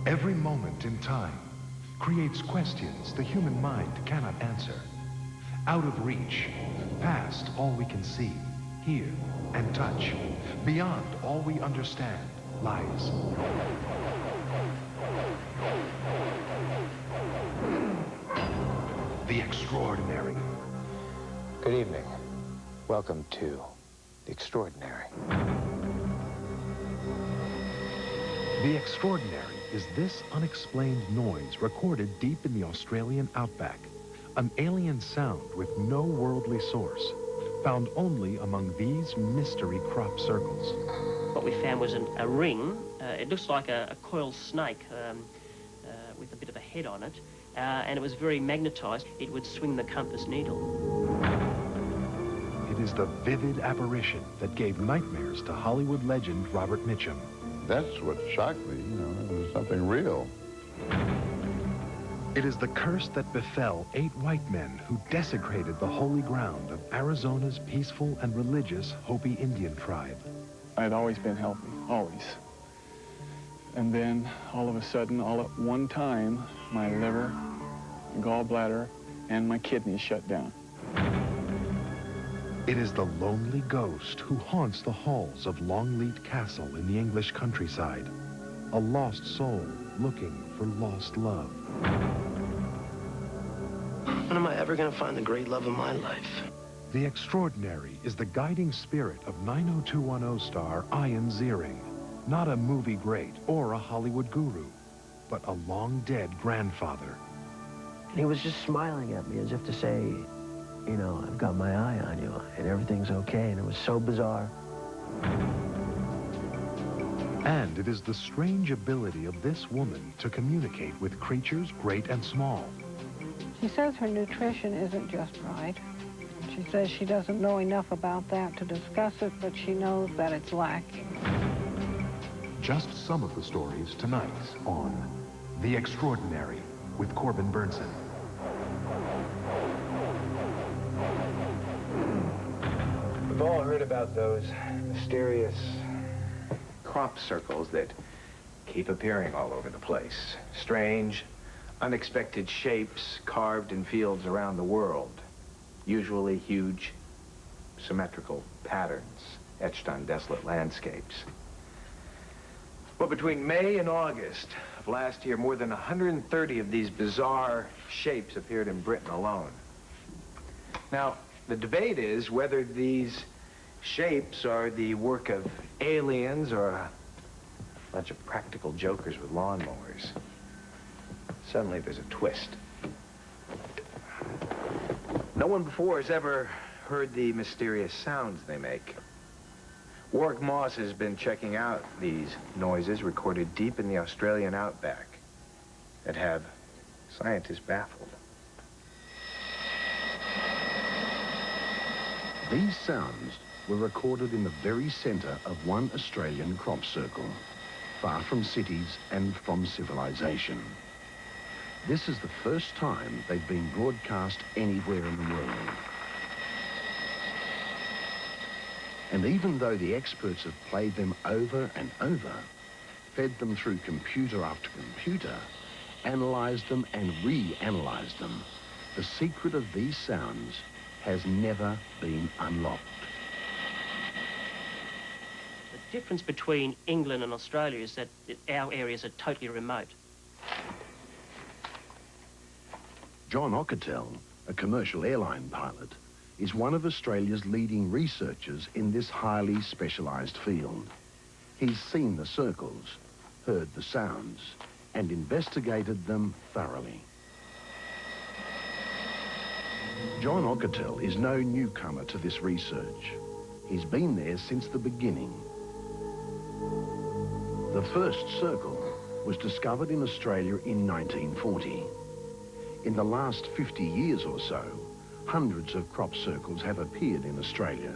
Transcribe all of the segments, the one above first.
Every moment in time creates questions the human mind cannot answer. Out of reach, past all we can see, hear, and touch, beyond all we understand, lies. The extraordinary. Good evening. Welcome to the extraordinary. The extraordinary is this unexplained noise recorded deep in the Australian outback. An alien sound with no worldly source, found only among these mystery crop circles. What we found was a ring. It looks like a coiled snake with a bit of a head on it, and it was very magnetized. It would swing the compass needle. It is the vivid apparition that gave nightmares to Hollywood legend Robert Mitchum. That's what shocked me, you know, it was something real. It is the curse that befell 8 white men who desecrated the holy ground of Arizona's peaceful and religious Hopi Indian tribe. I'd always been healthy, always. And then, all of a sudden, all at one time, my liver, gallbladder, and my kidneys shut down. It is the lonely ghost who haunts the halls of Longleat Castle in the English countryside. A lost soul looking for lost love. When am I ever going to find the great love of my life? The extraordinary is the guiding spirit of 90210 star Ian Ziering. Not a movie great or a Hollywood guru, but a long-dead grandfather. And he was just smiling at me as if to say, you know, I've got my eye on you and everything's okay. And it was so bizarre. And it is the strange ability of this woman to communicate with creatures great and small. She says her nutrition isn't just right. She says she doesn't know enough about that to discuss it, but she knows that it's lacking. Just some of the stories tonight on The Extraordinary with Corbin Bernsen. We've all heard about those mysterious crop circles that keep appearing all over the place. Strange, unexpected shapes carved in fields around the world. Usually huge, symmetrical patterns etched on desolate landscapes. Well, between May and August of last year, more than 130 of these bizarre shapes appeared in Britain alone. Now, the debate is whether these shapes are the work of aliens or a bunch of practical jokers with lawnmowers. Suddenly there's a twist. No one before has ever heard the mysterious sounds they make. Warwick Moss has been checking out these noises recorded deep in the Australian outback that have scientists baffled. These sounds were recorded in the very center of one Australian crop circle, far from cities and from civilization. This is the first time they've been broadcast anywhere in the world. And even though the experts have played them over and over, fed them through computer after computer, analyzed them and reanalyzed them, the secret of these sounds has never been unlocked. The difference between England and Australia is that our areas are totally remote. John Ockertell, a commercial airline pilot, is one of Australia's leading researchers in this highly specialised field. He's seen the circles, heard the sounds, and investigated them thoroughly. John Ockertell is no newcomer to this research. He's been there since the beginning. The first circle was discovered in Australia in 1940. In the last 50 years or so, hundreds of crop circles have appeared in Australia,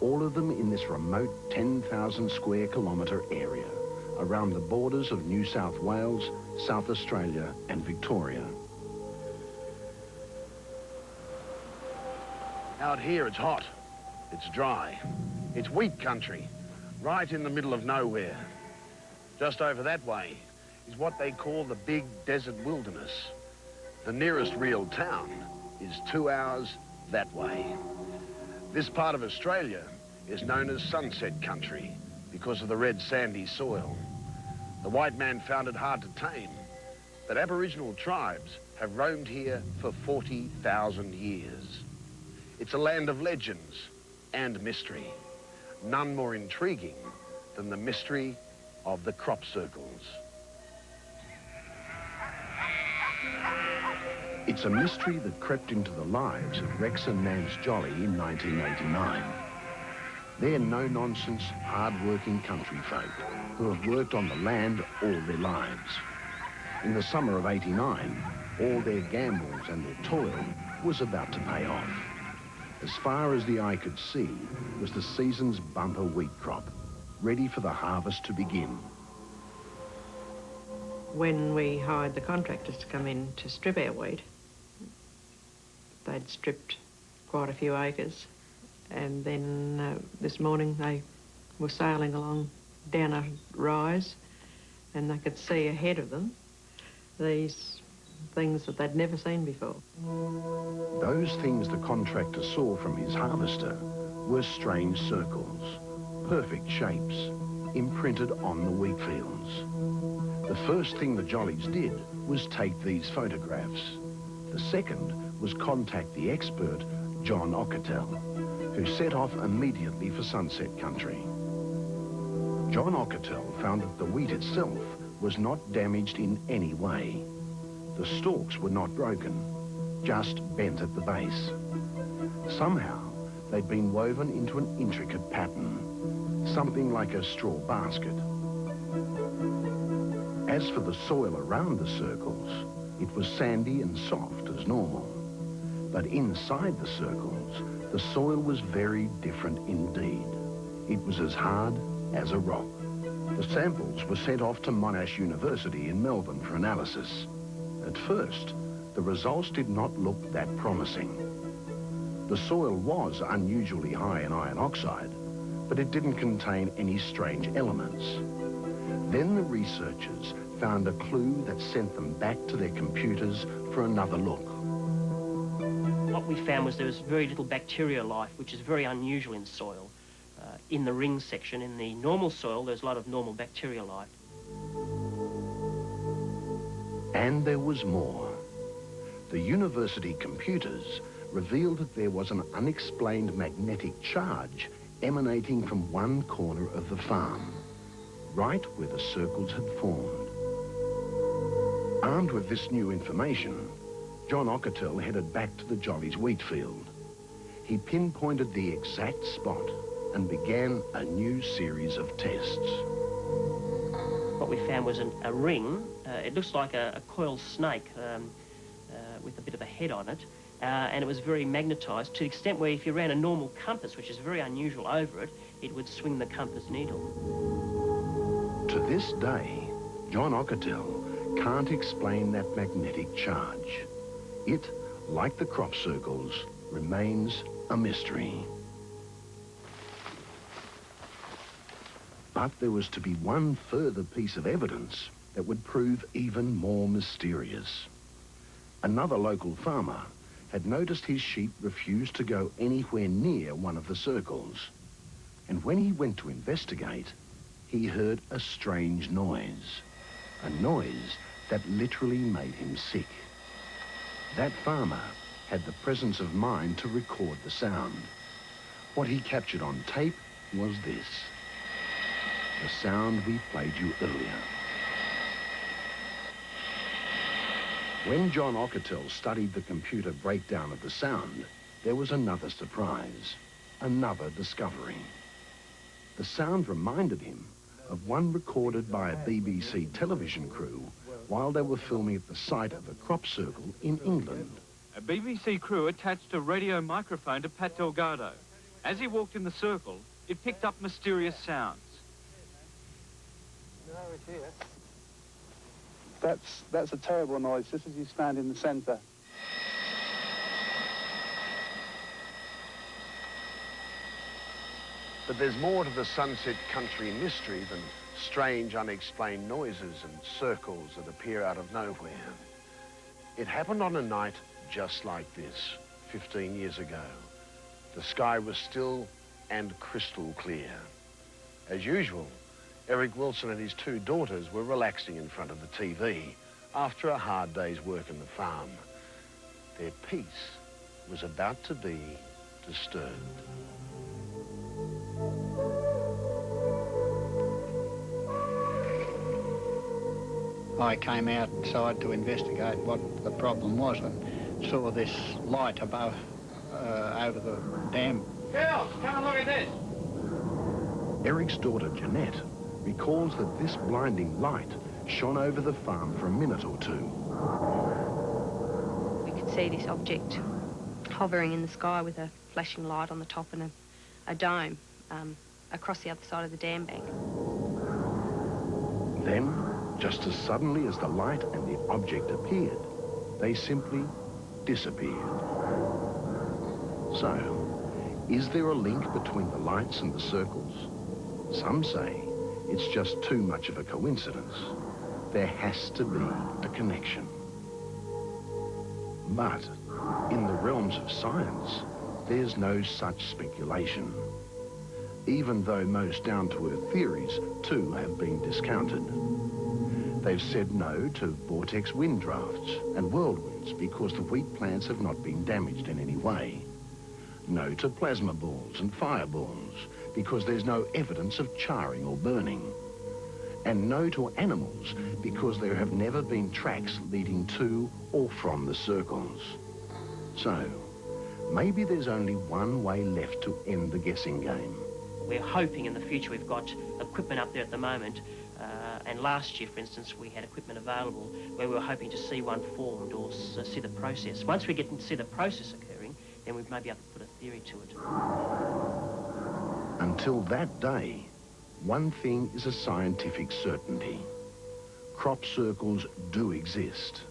all of them in this remote 10,000 square kilometre area around the borders of New South Wales, South Australia and Victoria. Out here it's hot, it's dry, it's wheat country, right in the middle of nowhere. Just over that way, is what they call the big desert wilderness. The nearest real town is 2 hours that way. This part of Australia is known as Sunset Country because of the red sandy soil. The white man found it hard to tame, but Aboriginal tribes have roamed here for 40,000 years. It's a land of legends and mystery, none more intriguing than the mystery of the crop circles. It's a mystery that crept into the lives of Rex and Nance Jolly in 1989. They're no-nonsense, hard-working country folk who have worked on the land all their lives. In the summer of '89, all their gambles and their toil was about to pay off. As far as the eye could see was the season's bumper wheat crop, ready for the harvest to begin. When we hired the contractors to come in to strip our wheat, they'd stripped quite a few acres, and then this morning they were sailing along down a rise, and they could see ahead of them these things that they'd never seen before. Those things the contractor saw from his harvester were strange circles, perfect shapes, imprinted on the wheat fields. The first thing the Jollies did was take these photographs. The second was contact the expert, John Ockertell, who set off immediately for Sunset Country. John Ockertell found that the wheat itself was not damaged in any way. The stalks were not broken, just bent at the base. Somehow, they'd been woven into an intricate pattern, something like a straw basket. As for the soil around the circles, it was sandy and soft as normal. But inside the circles, the soil was very different indeed. It was as hard as a rock. The samples were sent off to Monash University in Melbourne for analysis. At first, the results did not look that promising. The soil was unusually high in iron oxide, but it didn't contain any strange elements. Then the researchers found a clue that sent them back to their computers for another look. What we found was there was very little bacterial life, which is very unusual in soil. In the ring section, in the normal soil, there's a lot of normal bacterial life. And there was more. The university computers revealed that there was an unexplained magnetic charge emanating from one corner of the farm, right where the circles had formed. Armed with this new information, John Ockertell headed back to the Jollies wheat field. He pinpointed the exact spot and began a new series of tests. What we found was a ring. It looks like a coiled snake with a bit of a head on it, and it was very magnetised to the extent where if you ran a normal compass, which is very unusual, over it, it would swing the compass needle. To this day, John Ockertell can't explain that magnetic charge. It, like the crop circles, remains a mystery. But there was to be one further piece of evidence that would prove even more mysterious. Another local farmer had noticed his sheep refused to go anywhere near one of the circles. And when he went to investigate, he heard a strange noise. A noise that literally made him sick. That farmer had the presence of mind to record the sound. What he captured on tape was this. The sound we played you earlier. When John Ockertell studied the computer breakdown of the sound, there was another surprise, another discovery. The sound reminded him of one recorded by a BBC television crew while they were filming at the site of a crop circle in England. A BBC crew attached a radio microphone to Pat Delgado. As he walked in the circle, it picked up mysterious sounds. That's a terrible noise, just as you stand in the centre. But there's more to the Sunset Country mystery than Strange, unexplained noises and circles that appear out of nowhere. It happened on a night just like this, 15 years ago. The sky was still and crystal clear. As usual, Eric Wilson and his two daughters were relaxing in front of the TV after a hard day's work in the farm. Their peace was about to be disturbed. I came outside to investigate what the problem was and saw this light above, over the dam. Girls, come and look at this. Eric's daughter, Jeanette, recalls that this blinding light shone over the farm for a minute or two. We could see this object hovering in the sky with a flashing light on the top and a dome across the other side of the dam bank. Then, just as suddenly as the light and the object appeared, they simply disappeared. So, is there a link between the lights and the circles? Some say it's just too much of a coincidence. There has to be a connection. But in the realms of science, there's no such speculation. Even though most down-to-earth theories, too, have been discounted. They've said no to vortex wind drafts and whirlwinds because the wheat plants have not been damaged in any way. No to plasma balls and fireballs because there's no evidence of charring or burning. And no to animals because there have never been tracks leading to or from the circles. So, maybe there's only one way left to end the guessing game. We're hoping in the future we've got equipment up there at the moment. And last year, for instance, we had equipment available where we were hoping to see one formed or see the process. Once we get to see the process occurring, then we may be able to put a theory to it. Until that day, one thing is a scientific certainty. Crop circles do exist.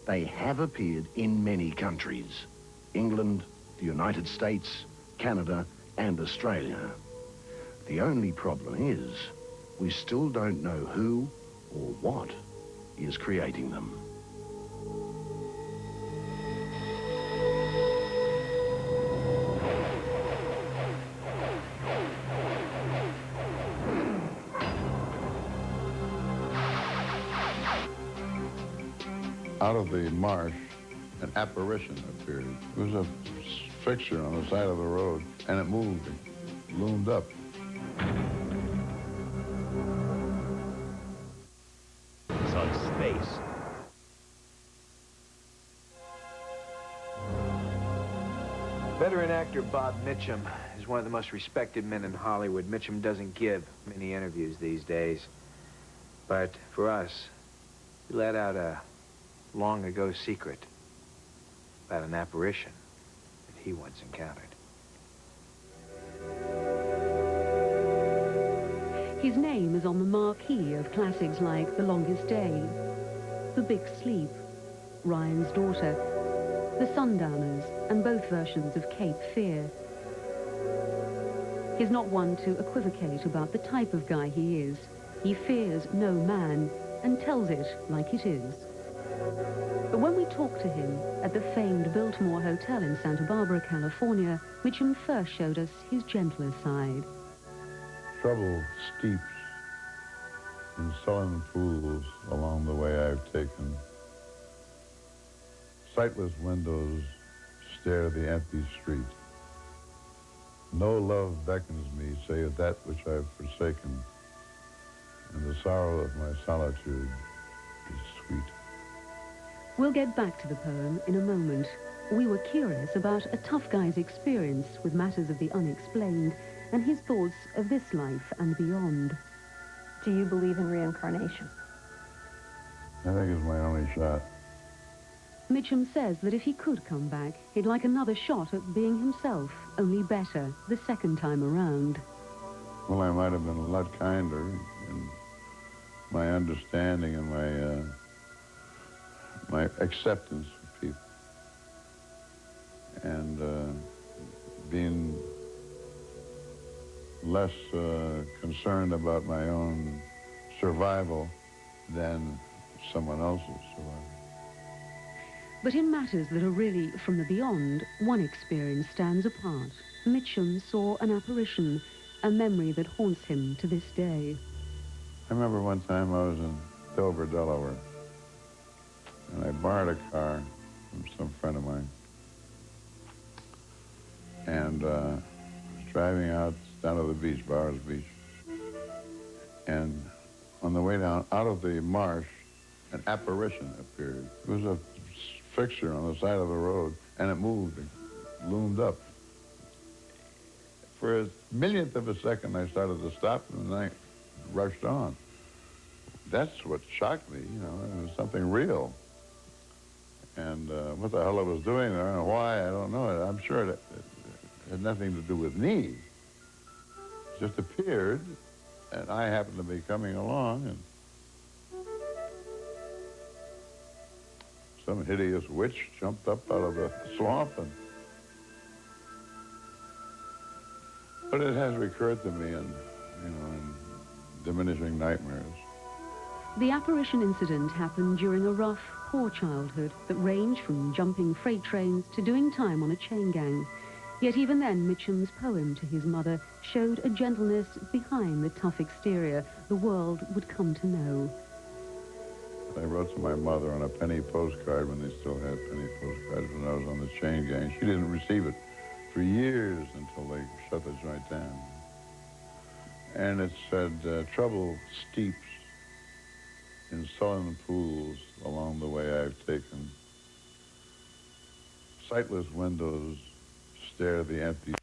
They have appeared in many countries. England, the United States, Canada, and Australia. The only problem is, we still don't know who or what is creating them. Out of the marsh, an apparition appeared. It was a fixture on the side of the road, and it moved, it loomed up. It's on space. Veteran actor Bob Mitchum is one of the most respected men in Hollywood. Mitchum doesn't give many interviews these days. But for us, he let out a long-ago secret about an apparition that he once encountered. His name is on the marquee of classics like The Longest Day, The Big Sleep, Ryan's Daughter, The Sundowners, and both versions of Cape Fear. He's not one to equivocate about the type of guy he is. He fears no man and tells it like it is. But when we talked to him at the famed Biltmore Hotel in Santa Barbara, California, Mitchum first showed us his gentler side. Trouble steeps in sullen pools along the way I've taken. Sightless windows stare the empty street. No love beckons me save that which I've forsaken, and the sorrow of my solitude is sweet. We'll get back to the poem in a moment. We were curious about a tough guy's experience with matters of the unexplained and his thoughts of this life and beyond. Do you believe in reincarnation? I think it's my only shot. Mitchum says that if he could come back, he'd like another shot at being himself, only better, the second time around. Well, I might have been a lot kinder in my understanding and my acceptance of people. And being less concerned about my own survival than someone else's survival. But in matters that are really from the beyond, one experience stands apart. Mitchum saw an apparition, a memory that haunts him to this day. I remember one time I was in Dover, Delaware, and I borrowed a car from some friend of mine. And was driving out down to the beach, Bowers Beach. And on the way down, out of the marsh, an apparition appeared. It was a fixture on the side of the road, and it moved, it loomed up. For a millionth of a second, I started to stop, and then I rushed on. That's what shocked me, you know, it was something real. And what the hell I was doing there and why, I don't know. I'm sure it had nothing to do with me. It just appeared, and I happened to be coming along, and some hideous witch jumped up out of the swamp. But it has recurred to me in, you know, in diminishing nightmares. The apparition incident happened during a rough, poor childhood that ranged from jumping freight trains to doing time on a chain gang. Yet even then, Mitchum's poem to his mother showed a gentleness behind the tough exterior the world would come to know. I wrote to my mother on a penny postcard when they still had penny postcards when I was on the chain gang. She didn't receive it for years until they shut the joint down. And it said, trouble steeps in sullen pools along the way I've taken. Sightless windows stare the empty